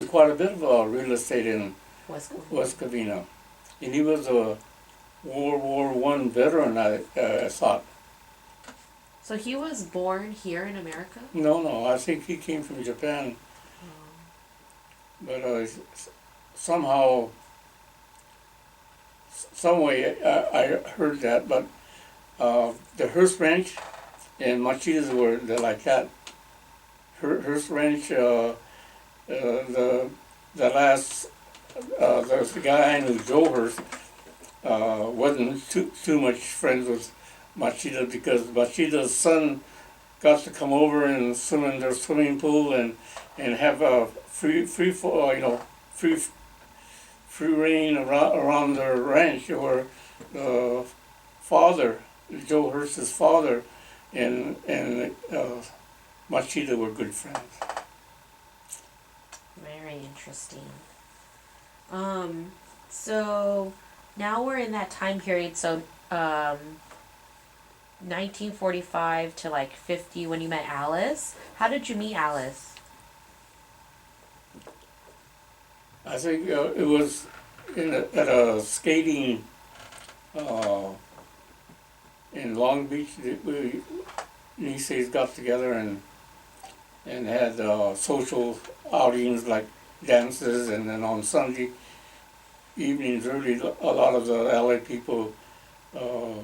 quite a bit of real estate in West Covina. West Covina. And he was a World War One veteran, I thought. So he was born here in America? No, I think he came from Japan. But somehow, some way, I heard that. But the Hearst Ranch and Machitas they're like that. Hearst Ranch, the last the guy I knew, Joe Hearst, wasn't too much friends with Machida because Machida's son got to come over and swim in their swimming pool and have a free free reign around their ranch. Where the father, Joe Hearst's father, and Machida were good friends. Very interesting. So now we're in that time period. So, 1945 to like 50 when you met Alice. How did you meet Alice? I think it was at a skating in Long Beach. We Nice's got together and had social outings like dances, and then on Sunday evenings early, a lot of the LA people uh,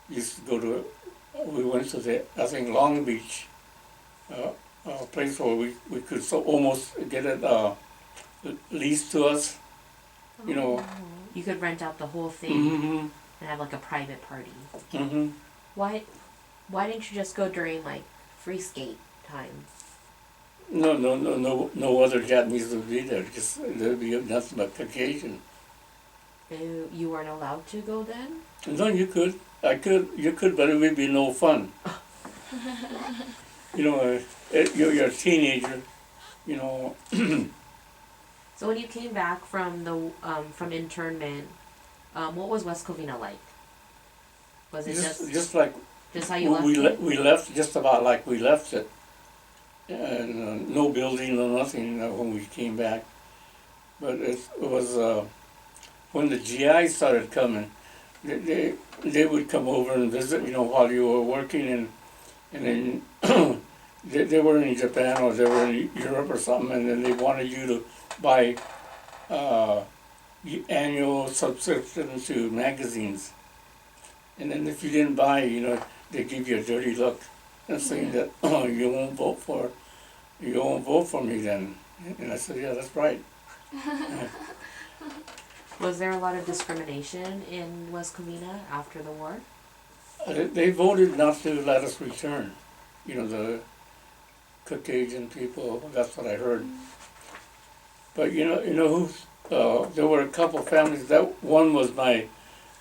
used to go to. We went to the Long Beach place where we could almost get it leased to us. You know. You could rent out the whole thing Mm-hmm. and have like a private party. Mm-hmm. Why didn't you just go during like free skate time? No other Japanese would be there. Just there'd be nothing but Caucasian. You weren't allowed to go then? No, you could. You could, but it would be no fun. You're a teenager. You know. So when you came back from the from internment, what was West Covina like? Was it just like just how you left it? We left just about like we left it, and no building, no nothing when we came back. But it was when the GI started coming, they would come over and visit. While you were working, and then they were in Japan or they were in Europe or something, and then they wanted you to buy uh, annual subscription to magazines. And then if you didn't buy, they give you a dirty look and saying that you won't vote for me then. And I said, yeah, that's right. Was there a lot of discrimination in West Covina after the war? They voted not to let us return. The Caucasian people. That's what I heard. But who? There were a couple families. That one was my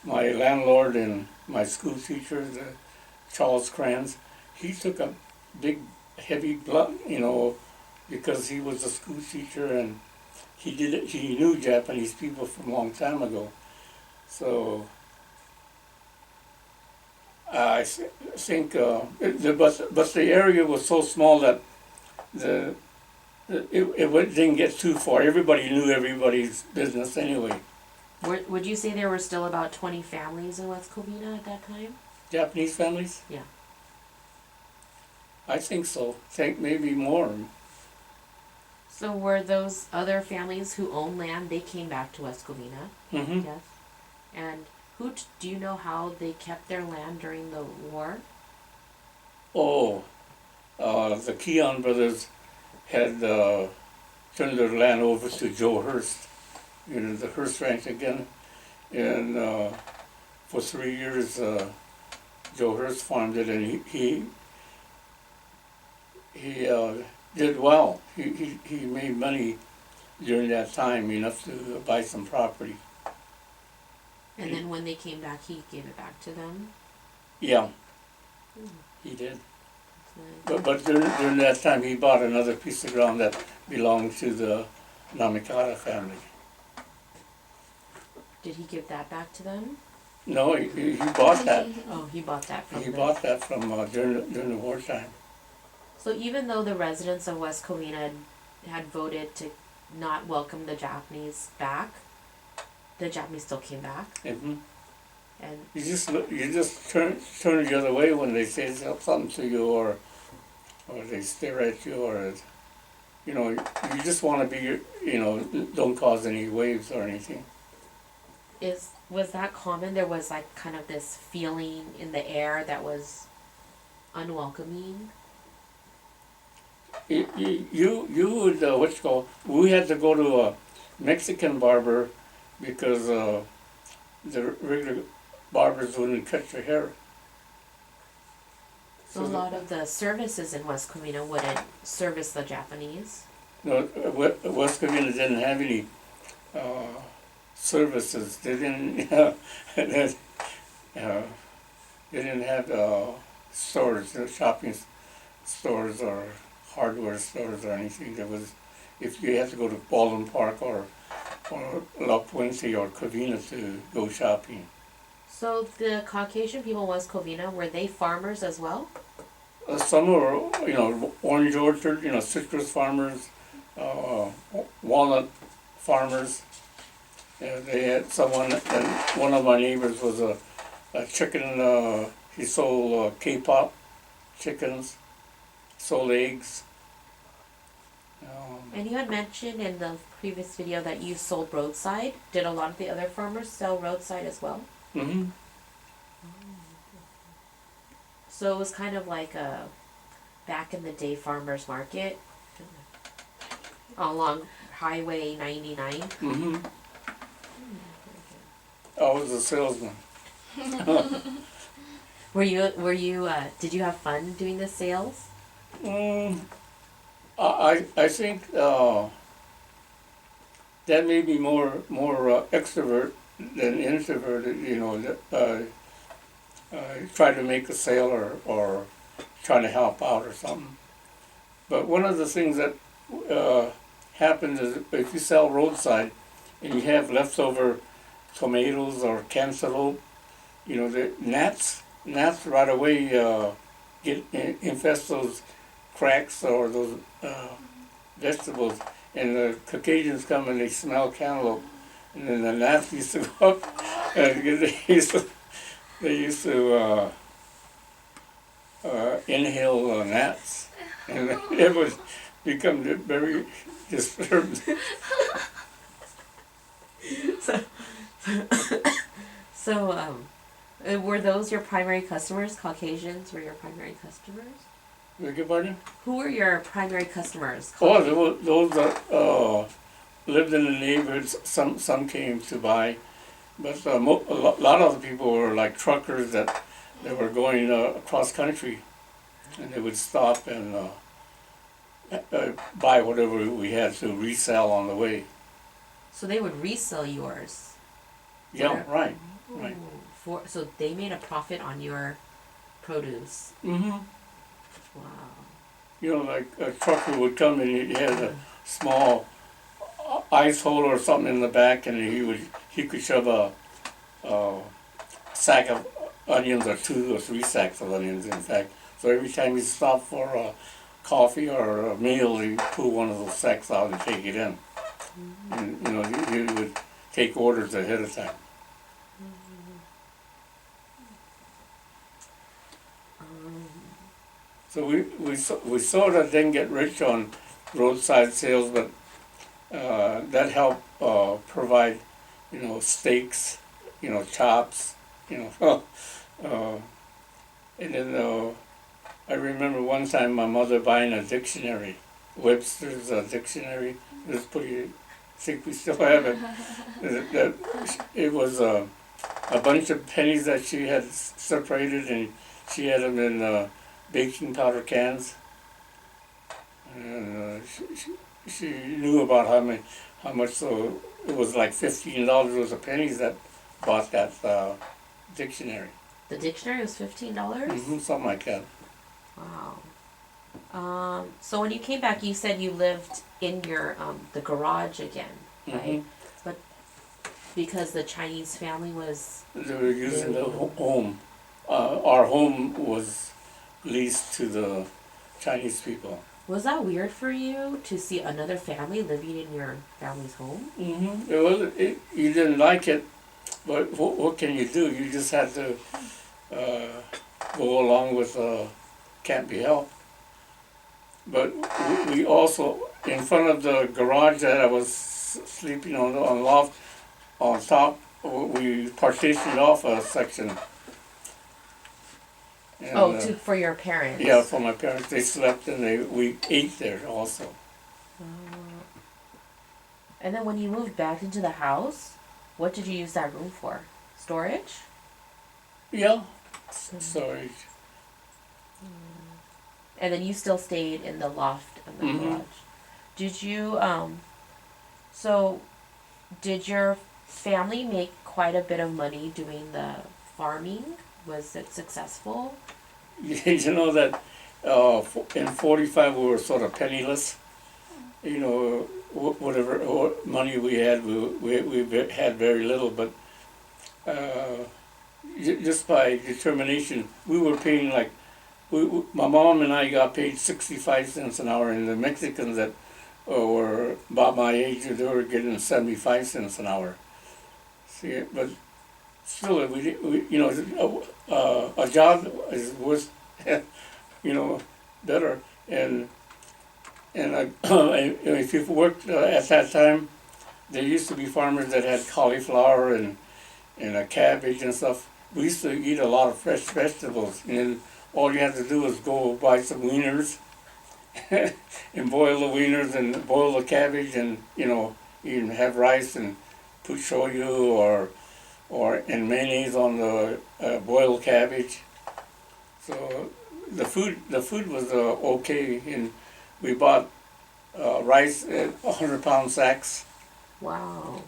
landlord and my school teacher, Charles Kranz. He took a big, heavy blood, because he was a school teacher and he knew Japanese people from a long time ago. So I think, but the area was so small that it didn't get too far. Everybody knew everybody's business anyway. Would you say there were still about 20 families in West Covina at that time? Japanese families? Yeah. I think so. Think maybe more. So were those other families who owned land, they came back to West Covina? Mm-hmm. Yes. And do you know how they kept their land during the war? Oh, the Keon brothers had turned their land over to Joe Hearst, the Hearst Ranch again. And for 3 years, Joe Hearst farmed it, and he did well. He made money during that time, enough to buy some property. And then when they came back, he gave it back to them? Yeah, he did. But during that time, he bought another piece of ground that belonged to the Namikata family. Did he give that back to them? No, he bought that. Oh, he bought that from them. He bought that from during the wartime. So even though the residents of West Covina had voted to not welcome the Japanese back, the Japanese still came back. Mm-hmm. And You just turn the other way when they say something to you, or they stare at you, or you just want to be, don't cause any waves or anything. was that common? There was like kind of this feeling in the air that was unwelcoming. You would what you call? We had to go to a Mexican barber because the regular barbers wouldn't cut your hair. So a lot of the services in West Covina wouldn't service the Japanese. No, West Covina didn't have any services. They didn't. They didn't have stores, shopping stores or hardware stores or anything. There was, if you had to go to Baldwin Park or La Puente or Covina to go shopping. So the Caucasian people in West Covina, were they farmers as well? Some were, orange orchard, citrus farmers, walnut farmers. They had someone, and one of my neighbors was a chicken, he sold K-pop chickens, sold eggs. And you had mentioned in the previous video that you sold roadside. Did a lot of the other farmers sell roadside as well? Mm-hmm. So it was kind of like a back in the day farmers market along Highway 99. Mm-hmm. I was a salesman. Were you did you have fun doing the sales? I think that may be more extrovert than introverted. Try to make a sale or try to help out or something. But one of the things that happens is if you sell roadside and you have leftover tomatoes or cantaloupe, the gnats right away infest those cracks or those vegetables, and the Caucasians come and they smell cantaloupe, and then the gnats used to go up and they used to inhale gnats, and it would become very disturbed. So were those your primary customers? Caucasians were your primary customers? Beg your pardon? Who were your primary customers? Oh, those that lived in the neighborhoods. Some came to buy, but a lot of the people were like truckers that were going across country, and they would stop and buy whatever we had to resell on the way. So they would resell yours. Yeah, right. So they made a profit on your produce. Mm-hmm. Wow. Like a trucker would come and he had a small ice hole or something in the back, and he could shove a sack of onions or 2 or 3 sacks of onions, in fact. So every time he stopped for a coffee or a meal, he pull one of those sacks out and take it in. And he would take orders ahead of time. So we sort of didn't get rich on roadside sales, but that helped provide, steaks, chops, and then I remember one time my mother buying a dictionary, Webster's dictionary. It was pretty. I think we still have it. It was a bunch of pennies that she had separated, and she had them in baking powder cans, and she knew about how much. So it was like $15 worth of pennies that bought that dictionary. The dictionary was $15? Mm-hmm, something like that. Wow. So when you came back, you said you lived in your the garage again, right? Mm-hmm. But because the Chinese family was They were using the home. Our home was leased to the Chinese people. Was that weird for you to see another family living in your family's home? Mm-hmm. You didn't like it, but what can you do? You just had to uh, go along with can't be helped. But we also, in front of the garage that I was sleeping on loft, on top, we partitioned off a section. And, Oh, for your parents. yeah, for my parents. They slept and we ate there also. Oh. And then when you moved back into the house, what did you use that room for? Storage? Yeah, storage. And then you still stayed in the loft in the garage. Did you so did your family make quite a bit of money doing the farming? Was it successful? You know that in 45 we were sort of penniless. You know, whatever money we had, we had very little, but just by determination, we were paying like, my mom and I got paid 65 cents an hour, and the Mexicans that were about my age, they were getting 75 cents an hour. See, but still, you know, a job was, you know, better. And if you worked at that time, there used to be farmers that had cauliflower and a cabbage and stuff. We used to eat a lot of fresh vegetables, and all you had to do was go buy some wieners and boil the wieners and boil the cabbage, and you know, you can have rice and put shoyu and mayonnaise on the boiled cabbage. So the food was okay, and we bought rice at 100-pound sacks. Wow.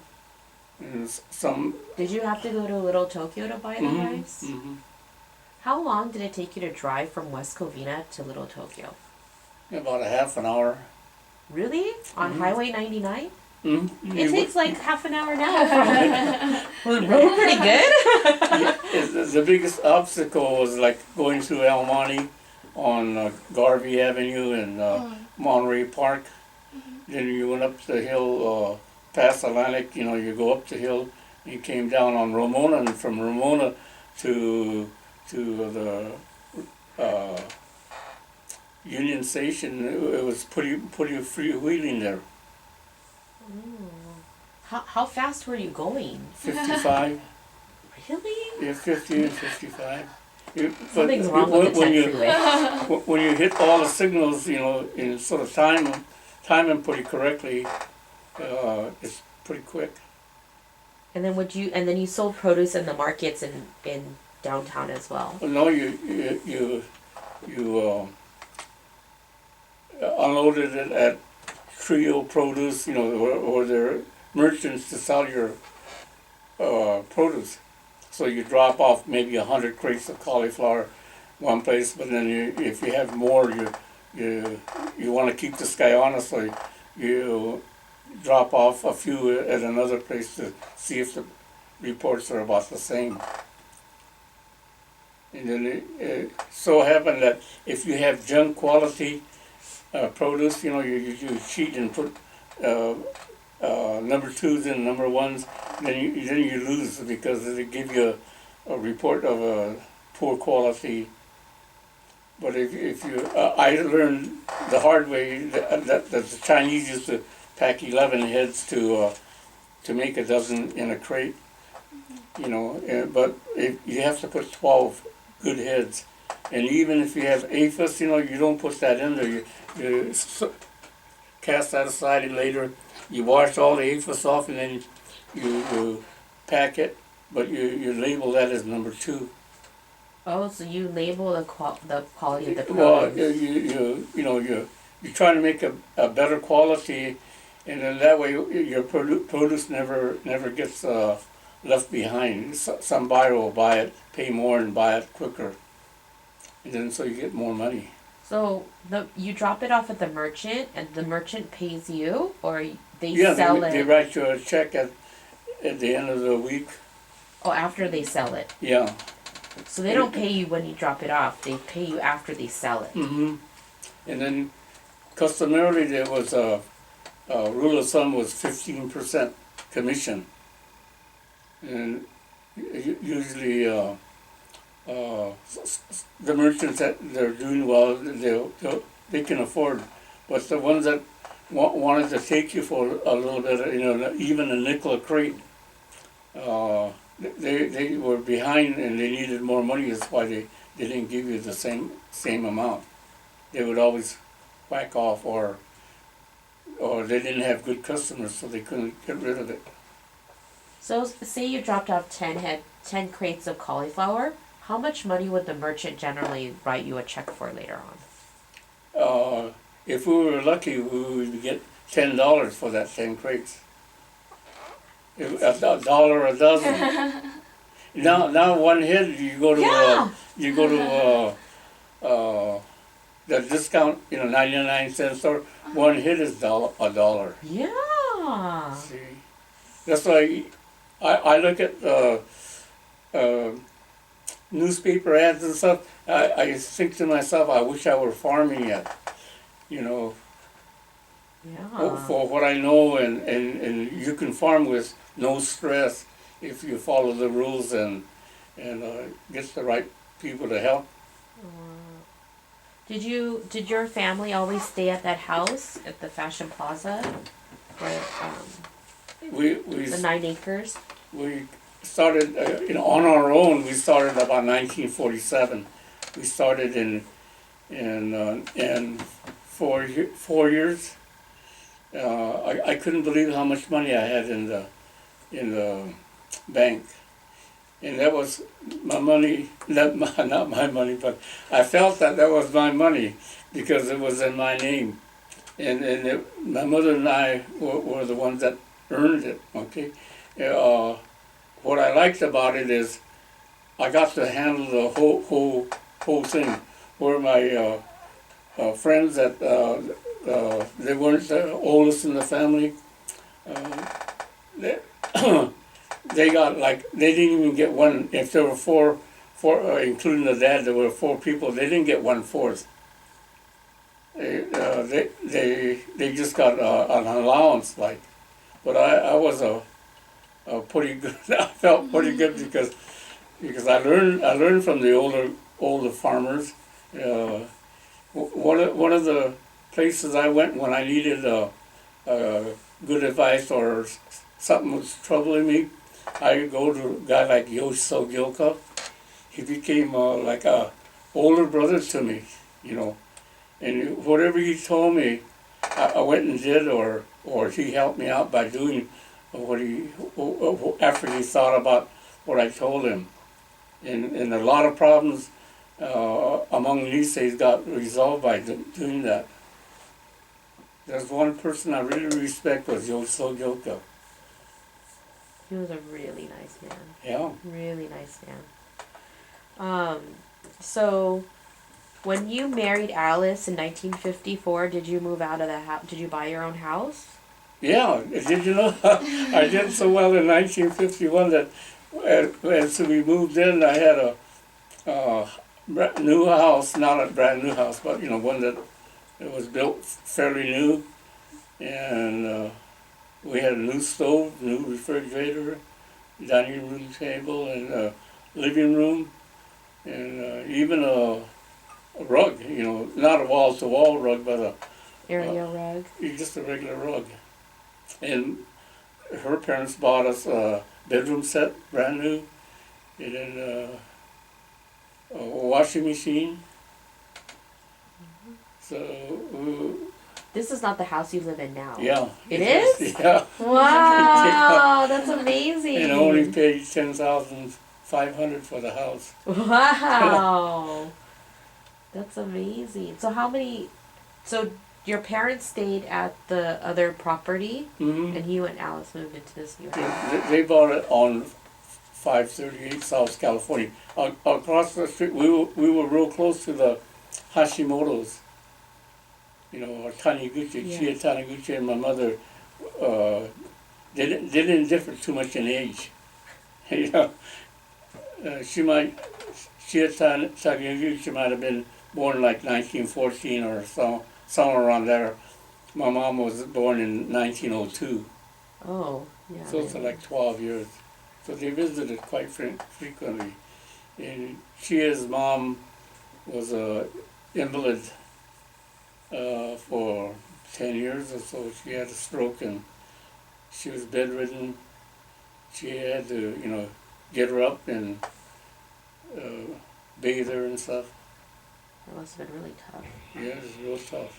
And some. Did you have to go to Little Tokyo to buy the rice? Mm-hmm. How long did it take you to drive from West Covina to Little Tokyo? About a half an hour. Really? On Highway 99? Mm-hmm. It takes like half an hour now. Was the road pretty good? The biggest obstacle was like going through Hamachi on Garvey Avenue and Monterey Park. Then you went up the hill past Atlantic, you know, you go up the hill, you came down on Ramona, and from Ramona to the Union Station, it was pretty freewheeling there. How fast were you going? 55. Really? Yeah, 50 and 55. Something's wrong with the tech freeway. When you hit all the signals, you know, in sort of time them pretty correctly, it's pretty quick. And then you sold produce in the markets in downtown as well. No, you unloaded it at Trio Produce, you know, or their merchants to sell your produce. So you drop off maybe 100 crates of cauliflower one place, but then if you have more, you want to keep this guy honest, so you drop off a few at another place to see if the reports are about the same. And then it so happened that if you have junk quality produce, you know, you cheat and put number twos and number ones, then you lose because they give you a report of a poor quality. But if you, I learned the hard way that the Chinese used to pack 11 heads to make a dozen in a crate, you know. But you have to put 12 good heads, and even if you have aphis, you know, you don't put that in there. You cast that aside, and later you wash all the aphis off, and then you pack it, but you label that as number 2. Oh, so you label the quality of the produce. Well, you know, you're trying to make a better quality, and then that way your produce never gets left behind. Some buyer will buy it, pay more, and buy it quicker, and then so you get more money. So you drop it off at the merchant, and the merchant pays you, or they sell it? They write you a check at the end of the week. Oh, after they sell it. Yeah. So they don't pay you when you drop it off. They pay you after they sell it. Mm-hmm. And then customarily there was a rule of thumb was 15% commission, and usually the merchants that they're doing well, they can afford, but the ones that wanted to take you for a little bit, even a nickel a crate, they were behind and they needed more money. That's why they didn't give you the same amount. They would always whack off, or they didn't have good customers, so they couldn't get rid of it. So say you dropped off 10 crates of cauliflower. How much money would the merchant generally write you a check for later on? If we were lucky, we would get $10 for that 10 crates. A dollar a dozen. Now one hit, you go to the discount, 99-cent store. One hit is a dollar. Yeah. See, that's why I look at newspaper ads and stuff. I think to myself, I wish I were farming yet. Yeah. For what I know, and you can farm with no stress if you follow the rules and get the right people to help. Did your family always stay at that house at the Fashion Plaza, where the 9 acres? We started on our own. We started about 1947. We started in 4 years. I couldn't believe how much money I had in the bank, and that was my money. Not my money, but I felt that was my money because it was in my name, and my mother and I were the ones that earned it. Okay, what I liked about it is I got to handle the whole thing. Where my friends that they weren't the oldest in the family. They, they got they didn't even get one. If there were four, including the dad, there were 4 people. They didn't get 1/4. They just got an allowance, but I was a pretty good. I felt pretty good because I learned from the older farmers. One of the places I went when I needed good advice or something was troubling me, I go to a guy like Yoshio Gilka. He became like a older brother to me, and whatever he told me, I went and did, or he helped me out by doing what after he thought about what I told him, and a lot of problems among Niseis got resolved by doing that. There's one person I really respect was Yoshio Gilka. He was a really nice man. Yeah. Really nice man. So when you married Alice in 1954, did you move out of the house? Did you buy your own house? Yeah. Did you know? I did so well in 1951 that as we moved in, I had a new house, not a brand new house, but one that was built fairly new, and we had a new stove, new refrigerator, dining room table, and living room, and even a rug. Not a wall-to-wall rug, but a Area rug. just a regular rug. And her parents bought us a bedroom set, brand new, and then a washing machine. So this is not the house you live in now. yeah, it is. Yeah. Wow, that's amazing. And only paid $10,500 for the house. Wow, that's amazing. So your parents stayed at the other property, and you and Alice moved into this new house. They bought it on 538 South California. Across the street, we were real close to the Hashimoto's. Or Taniguchi, Yes. Chia Taniguchi and my mother, they didn't differ too much in age. Chia Taniguchi might have been born like 1914 or somewhere around there. My mom was born in 1902, Oh, yeah. so it's they- like 12 years. So they visited quite frequently. And his mom was a invalid for 10 years or so. She had a stroke and she was bedridden. She had to, get her up and bathe her and stuff. That must have been really tough. Yeah, it was real tough.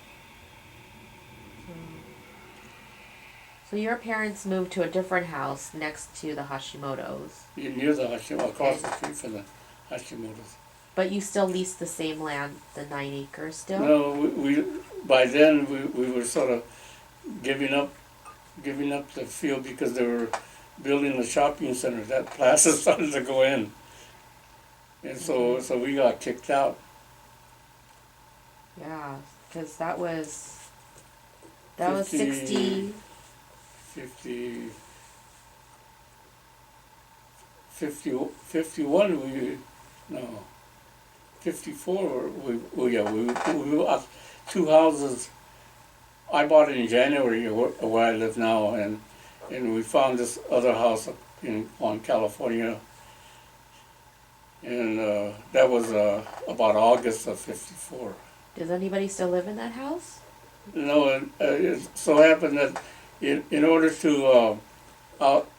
So your parents moved to a different house next to the Hashimoto's, Near the Hashimoto, across the street from the Hashimoto's. but you still leased the same land, the 9 acres still? No, we by then we were sort of giving up the field because they were building a shopping center. That plaza started to go in, and so we got kicked out. Yeah, because that was 50 60. 50, 51 no 54 we bought two houses. I bought it in January where I live now, and we found this other house up on California, and that was about August of 54. Does anybody still live in that house? No, it so happened that in order to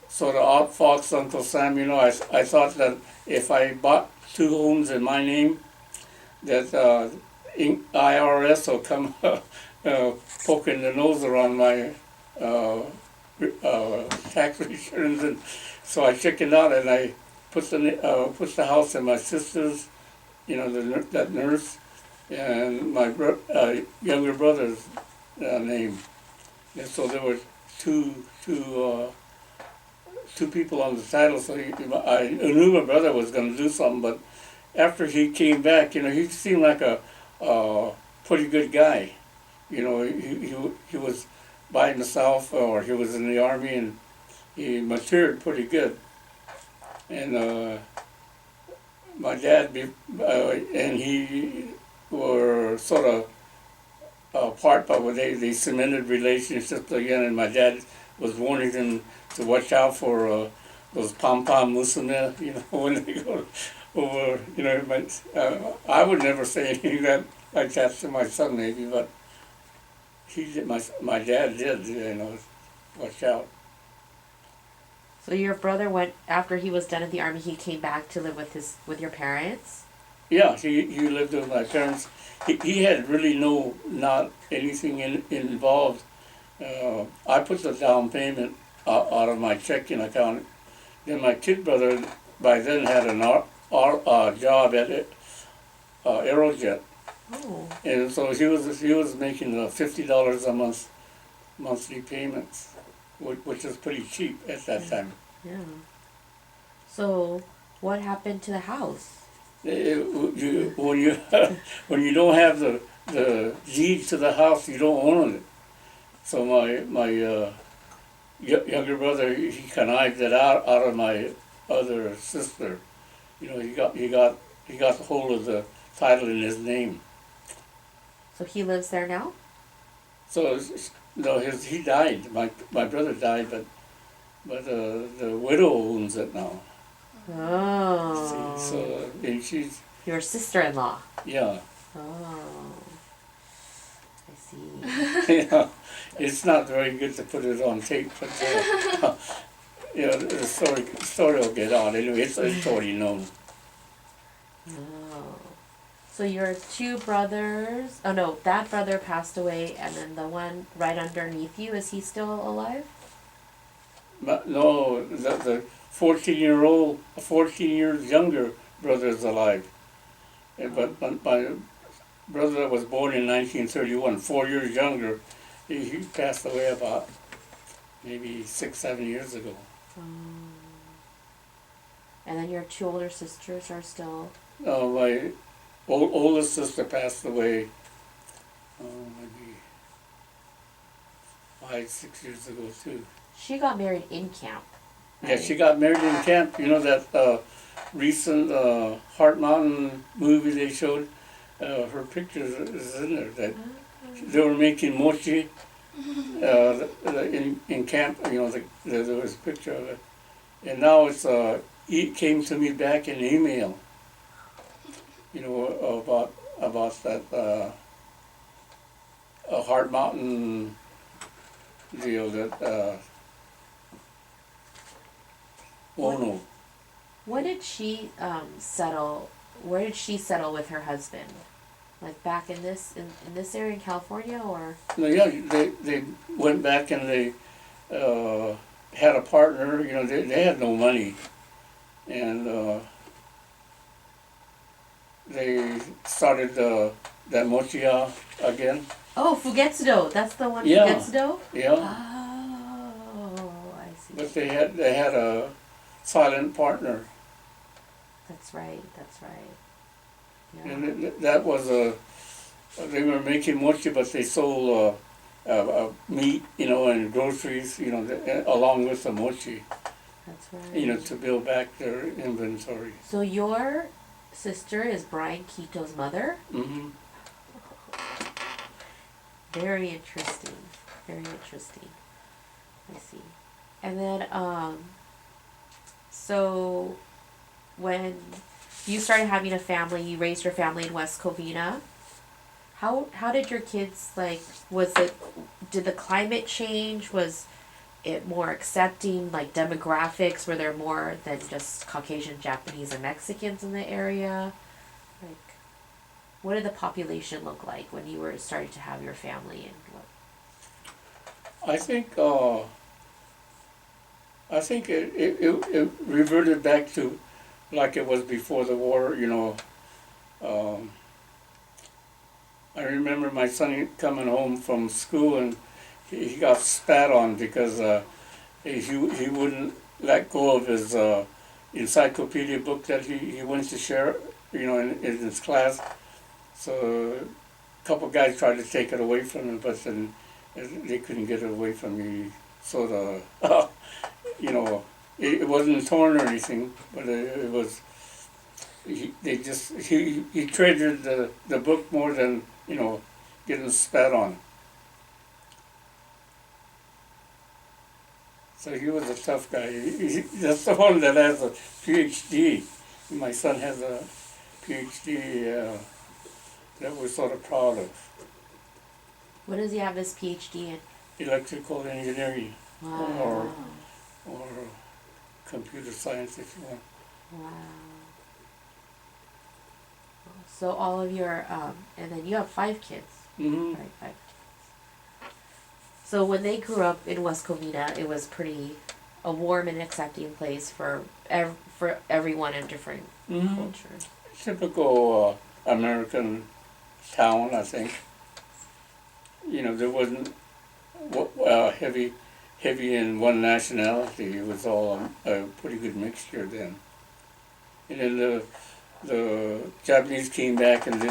sort of outfox Uncle Sam, I thought that if I bought two homes in my name, that IRS will come poking the nose around my tax returns, and so I chickened out and I put the house in my sister's, that nurse, and my younger brother's name. And so there were two people on the title. So I knew my brother was going to do something, but after he came back, he seemed like a pretty good guy. He was by himself, or he was in the army, and he matured pretty good. And my dad and he were sort of apart, but they cemented relationships again. And my dad was warning him to watch out for those pom-pom musume, when they go over, I would never say anything like that to my son, maybe, but he did. My dad did, watch out. So your brother went after he was done at the army. He came back to live with your parents. Yeah, he lived with my parents. He had really not anything involved. I put the down payment out of my checking account. Then my kid brother by then had an job at Aerojet, Oh. and so he was making $50 a month monthly payments, which was pretty cheap at that time. Yeah. So what happened to the house? When you don't have the deed to the house, you don't own it. So my younger brother, he connived it out of my other sister. He got the hold of the title in his name. So he lives there now? So no, he died. My brother died, but the widow owns it now. Oh. See, so and she's Your sister-in-law. yeah. Oh. I see. Yeah, it's not very good to put it on tape, but the story will get on anyway. It's already known. Oh. So your two brothers, oh no, that brother passed away, and then the one right underneath you, is he still alive? But no, the 14 years younger brother is alive. But my brother that was born in 1931, 4 years younger, he passed away about maybe 6-7 years ago. And then your two older sisters are still. My oldest sister passed away maybe 5-6 years ago too. She got married in camp. Yeah, right? she got married in camp. That recent Heart Mountain movie they showed? Her picture is in there. That They were making mochi in camp. There was a picture of it, and now it came to me back in email. About that a Heart Mountain deal that Ono. When did she settle? Where did she settle with her husband? Like back in this area in California, or? No, yeah, they went back and they had a partner. They had no money, and they started that mochia again. Oh, Fugetsudo. That's the one. Yeah. Fugetsudo. Yeah, Oh, I see. but they had a silent partner, That's right. That's right. Yeah. and that was they were making mochi, but they sold meat, and groceries, along with the mochi, That's right. to build back their inventory. So your sister is Brian Quito's mother? Hmm. Very interesting. Very interesting. I see. And then, so when you started having a family, you raised your family in West Covina. How did your kids, like, did the climate change? Was it more accepting, like demographics? Were there more than just Caucasian, Japanese, and Mexicans in the area? Like, what did the population look like when you were starting to have your family, and what? I think it reverted back to like it was before the war. Um, I remember my son coming home from school and he got spat on because he wouldn't let go of his encyclopedia book that he went to share, in his class. So a couple guys tried to take it away from him, but then they couldn't get it away from me. So it wasn't torn or anything, but it was. He treasured the book more than getting spat on. So he was a tough guy. That's the one that has a PhD. My son has a PhD that we're sort of proud of. What does he have his PhD in? Electrical engineering Wow. or computer science, if you want. Wow. So all of your, and then you have 5 kids, Mm-hmm. right? 5 kids. So when they grew up in West Covina, it was a warm and accepting place for everyone in different Mm-hmm. cultures. Typical American town, I think. There wasn't heavy in one nationality. It was all a pretty good mixture then. And then the Japanese came back, and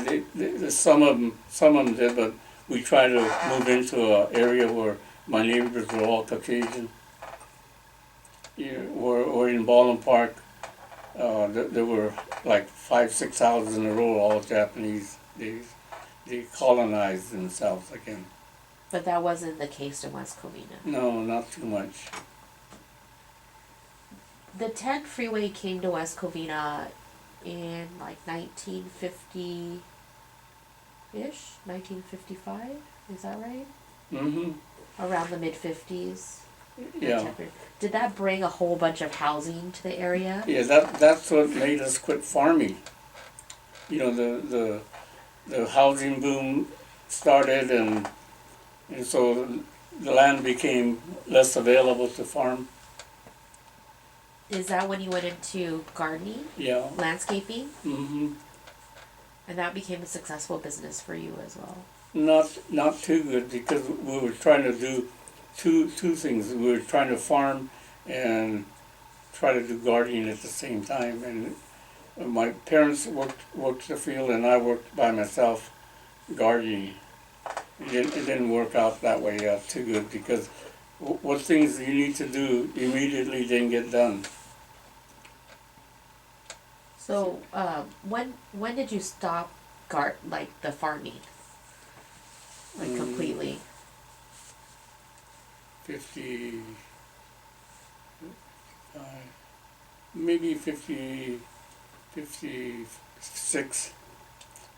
some of them did, but we tried to move into an area where my neighbors were all Caucasian. Or in Baldwin Park, there were like 5, 6 houses in a row, all Japanese. They colonized themselves again. But that wasn't the case in West Covina. No, not too much. The 10 freeway came to West Covina in like 1950-ish, 1955, is that right? Mm-hmm. Around the mid-50s. Yeah. Did that bring a whole bunch of housing to the area? Yeah, that's what made us quit farming. The housing boom started, and so the land became less available to farm. Is that when you went into gardening, Yeah. landscaping, Mm-hmm. and that became a successful business for you as well? Not too good, because we were trying to do two things. We were trying to farm and try to do gardening at the same time. And my parents worked the field, and I worked by myself gardening. It didn't work out that way too good, because what things you need to do immediately didn't get done. So, when did you stop the farming? like Mm. completely? 50, maybe 56,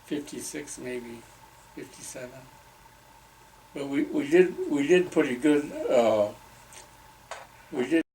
56 maybe, 57. But we did pretty good, we did